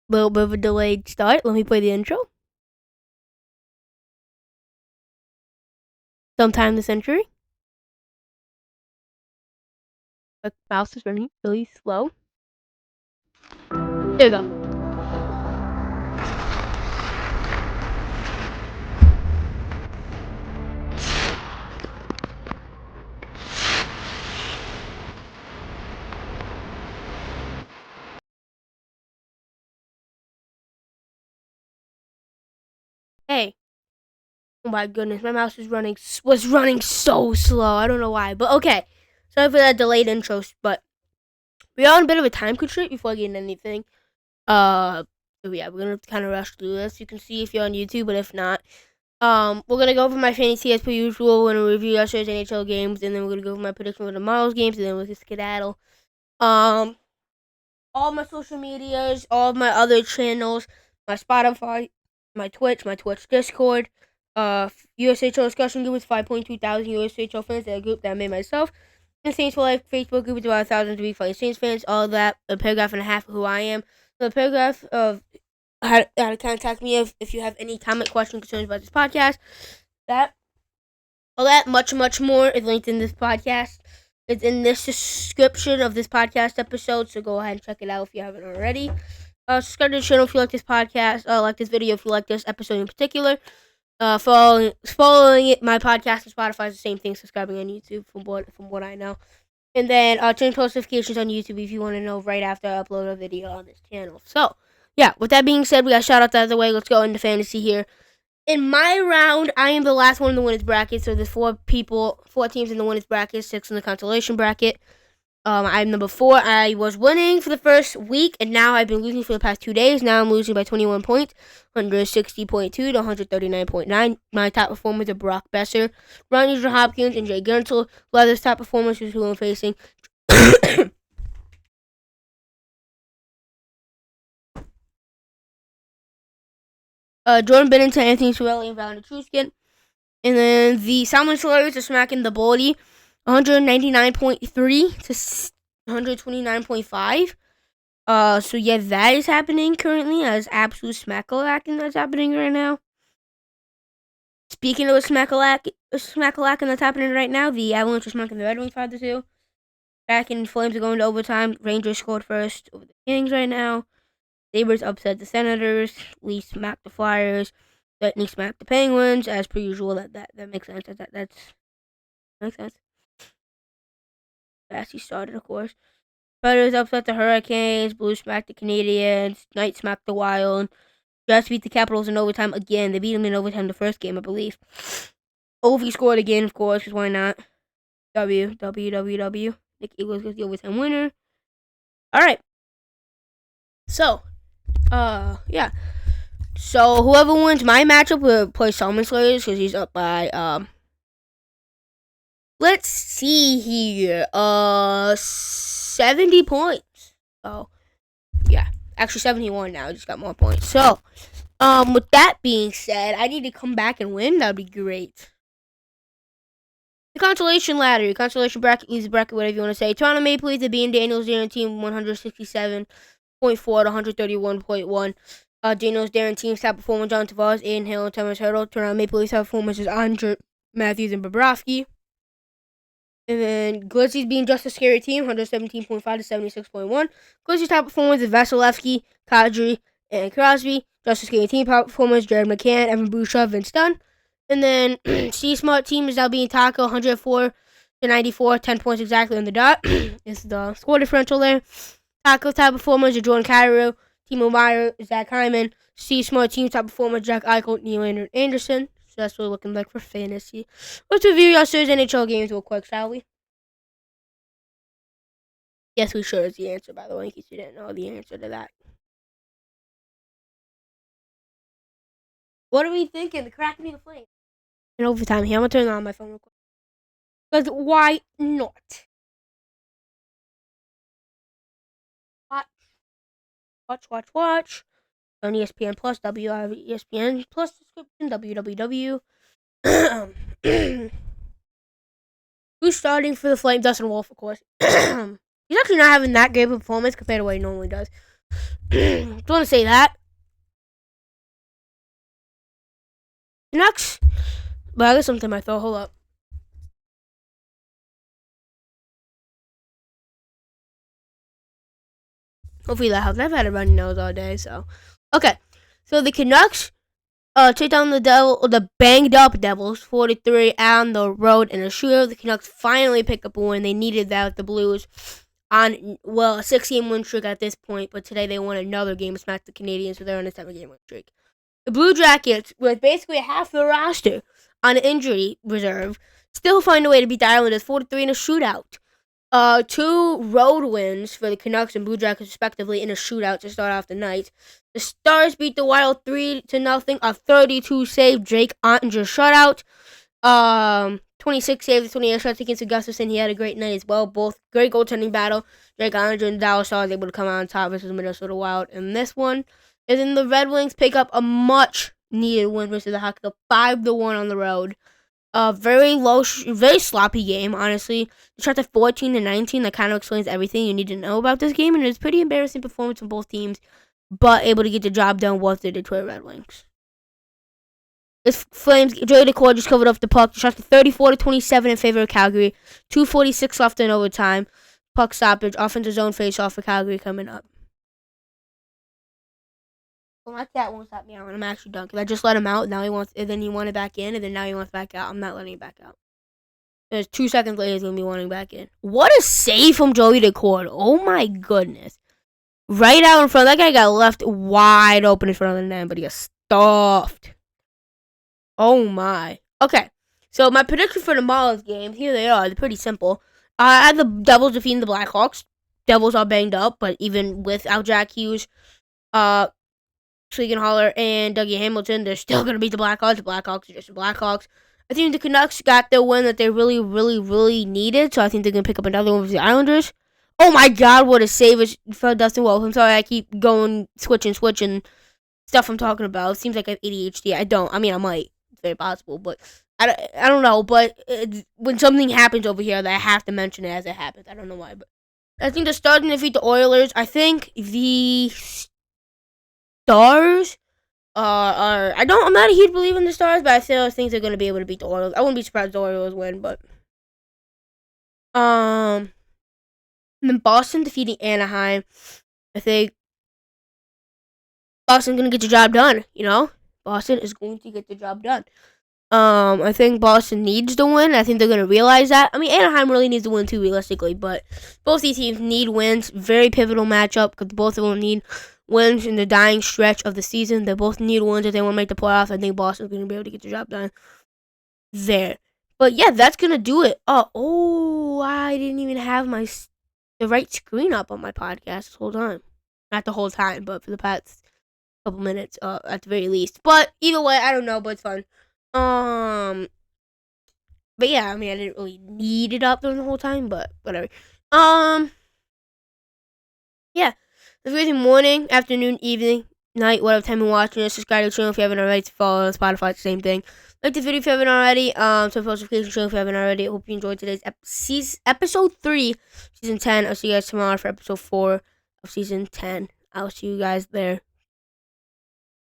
little bit of a delayed start. Let me play the intro. Sometime this century. The mouse is running really slow. There we go. Hey. Oh my goodness, my mouse was running so slow. I don't know why, but okay. Sorry for that delayed intro, but we're on a bit of a time constraint before getting anything. So yeah, we're gonna kind of rush through this. You can see if you're on YouTube, but if not, we're gonna go over my fantasy as per usual. We're gonna review yesterday's NHL games, and then we're gonna go over my prediction for tomorrow's games, and then we'll just skedaddle. All my social medias, all of my other channels, my Spotify, my Twitch Discord, USHL discussion group with 5.2 thousand USHL fans. That group that I made myself. And Saints for Life Facebook group with about 1,000 to be fighting Saints fans. All of that, a paragraph and a half of who I am. The paragraph of how to contact me if you have any comment, question, concerns about this podcast. All that, much more is linked in this podcast. It's in this description of this podcast episode, so go ahead and check it out if you haven't already. Subscribe to the channel if you like this podcast. Like this video if you like this episode in particular. Following my podcast on Spotify is the same thing. Subscribing on YouTube from what I know. And then turn post notifications on YouTube if you want to know right after I upload a video on this channel. So, yeah, with that being said, we got shout out out of the way. Let's go into fantasy here. In my round, I am the last one in the winners bracket. So there's 4 teams in the winners bracket, 6 in the consolation bracket. I'm number 4. I was winning for the first week, and now I've been losing for the past 2 days. Now I'm losing by 21 points, 160.2 to 139.9. My top performers are Brock Besser, Ronnie Hopkins, and Jay Gensel. A lot of those top performers is who I'm facing. Jordan Bennington, Anthony Cirelli, and Valentin Truskin. And then the Salmon Slayers are smacking the Baldy, 199.3 to 129.5. So yeah, that is happening currently. As absolute smackalacking that's happening right now. Speaking of smackalacking that's happening right now, the Avalanche are smacking the Red Wings 5-2. Back in Flames are going to overtime. Rangers scored first over the Kings right now. Sabres upset the Senators. Leafs smacked the Flyers. Lightning smacked the Penguins, as per usual. That makes sense. That makes sense. Bassy started, of course. Predators upset the Hurricanes. Blues smacked the Canadiens. Knights smacked the Wild. Jets beat the Capitals in overtime again. They beat them in overtime the first game, I believe. Ovi scored again, of course, because why not? W. Nick Eagles was the overtime winner. Alright. So, yeah. So, whoever wins my matchup will play Salmon Slayers because he's up by, let's see here. 70 points. So, yeah. Actually, 71 now. I just got more points. So, with that being said, I need to come back and win. That would be great. The consolation ladder. Consolation bracket, easy bracket, whatever you want to say. Toronto Maple Leafs, the Bean Daniels, Darren team, 167.4 to 131.1. Daniels, Darren team's top performer, John Tavares, Aiden Hill, and Thomas Hertl. Toronto Maple Leafs top performers is Andre Matthews and Bobrovsky. And then Grizzlies being just a scary team, 117.5 to 76.1. Grizzlies top performers is Vasilevsky, Kadri, and Crosby. Just a scary team top performers, Jared McCann, Evan Bouchard, Vince Dunn. And then C Smart team is now being Taco, 104 to 94, 10 points exactly on the dot. It's the score differential there. Taco top performers are Jordan Cairo, Timo Meyer, Zach Hyman. C Smart team top performer, Jack Eichel, Nylander Anderson. So that's what we're looking like for fantasy. Let's review yesterday's NHL games real quick, shall we? Yes, we sure is the answer, by the way, in case you didn't know the answer to that. What are we thinking? The Kraken need a flame. In overtime here, I'm going to turn on my phone real quick. Because why not? Watch. On ESPN Plus, ESPN Plus subscription, www. Who's starting for the Flame? Dustin Wolf, of course. He's actually not having that great of a performance compared to what he normally does. Just want to say that. Canucks. But I got something in my throat. Hold up. Hopefully that helps. I've had a runny nose all day, so. Okay. So the Canucks take down the banged up Devils 4-3 on the road in a shootout. The Canucks finally pick up a win. They needed that with the Blues on a 6-game win streak at this point, but today they won another game and smacked the Canadiens, so they're on a 7-game win streak. The Blue Jackets, with basically half the roster on injury reserve, still find a way to beat the Islanders 4-3 in a shootout. 2 road wins for the Canucks and Blue Jackets respectively in a shootout to start off the night. The Stars beat the Wild 3-0. A 32 save Jake Ottinger shutout. 26 saves, 28 shots against Augustusson. He had a great night as well. Both great goaltending battle. Jake Ottinger and Dallas Stars able to come out on top versus Minnesota Wild in this one. And then the Red Wings pick up a much needed win versus the Hockey Cup 5-1 on the road. Very low, very sloppy game, honestly. They shot to 14-19. That kind of explains everything you need to know about this game, and it's pretty embarrassing performance from both teams, but able to get the job done was the Detroit Red Wings. This Flames, Joey Decor just covered up the puck. Shot to 34-27 in favor of Calgary. 2:46 left in overtime. Puck stoppage, offensive zone face-off for Calgary coming up. Well, my cat won't stop meowing. I'm actually done because I just let him out. Now he wants, and then he wanted back in, and then now he wants back out. I'm not letting him back out. There's 2 seconds later, he's gonna be wanting back in. What a save from Joey Decor! Oh my goodness! Right out in front. That guy got left wide open in front of the net, but he got stuffed. Oh my. Okay, so my prediction for tomorrow's game. Here they are. They're pretty simple. I had the Devils defeating the Blackhawks. Devils are banged up, but even without Jack Hughes, Schlegenhaller and Dougie Hamilton, they're still going to beat the Blackhawks. The Blackhawks are just the Blackhawks. I think the Canucks got the win that they really, really, really needed, so I think they're going to pick up another one with the Islanders. Oh my god, what a save for Dustin Wolf. I'm sorry I keep going, switching stuff I'm talking about. It seems like I have ADHD. I don't. I mean, I might. It's very possible, but I don't know. But when something happens over here, that I have to mention it as it happens. I don't know why, but I think they're starting to defeat the Oilers. I think the Stars I'm not a huge believer in the Stars, but I still think they're gonna be able to beat the Orioles. I wouldn't be surprised if the Orioles win, but and then Boston defeating Anaheim. I think Boston's gonna get the job done, Boston is going to get the job done. I think Boston needs to win. I think they're going to realize that. I mean, Anaheim really needs to win too, realistically, but both these teams need wins. Very pivotal matchup because both of them need wins in the dying stretch of the season. They both need wins if they want to make the playoffs. I think Boston's going to be able to get the job done there. But yeah, that's going to do it. I didn't even have the right screen up on my podcast this whole time. Not the whole time, but for the past couple minutes, at the very least. But either way, I don't know, but it's fun. But yeah, I mean, I didn't really need it up during the whole time, but whatever. Yeah. Have a great morning, afternoon, evening, night, whatever time you're watching it. Subscribe to the channel if you haven't already. Follow on Spotify, it's the same thing. Like the video if you haven't already. So notification channel if you haven't already. I hope you enjoyed today's episode 3, season 10. I'll see you guys tomorrow for episode 4 of season 10. I'll see you guys there.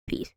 Peace.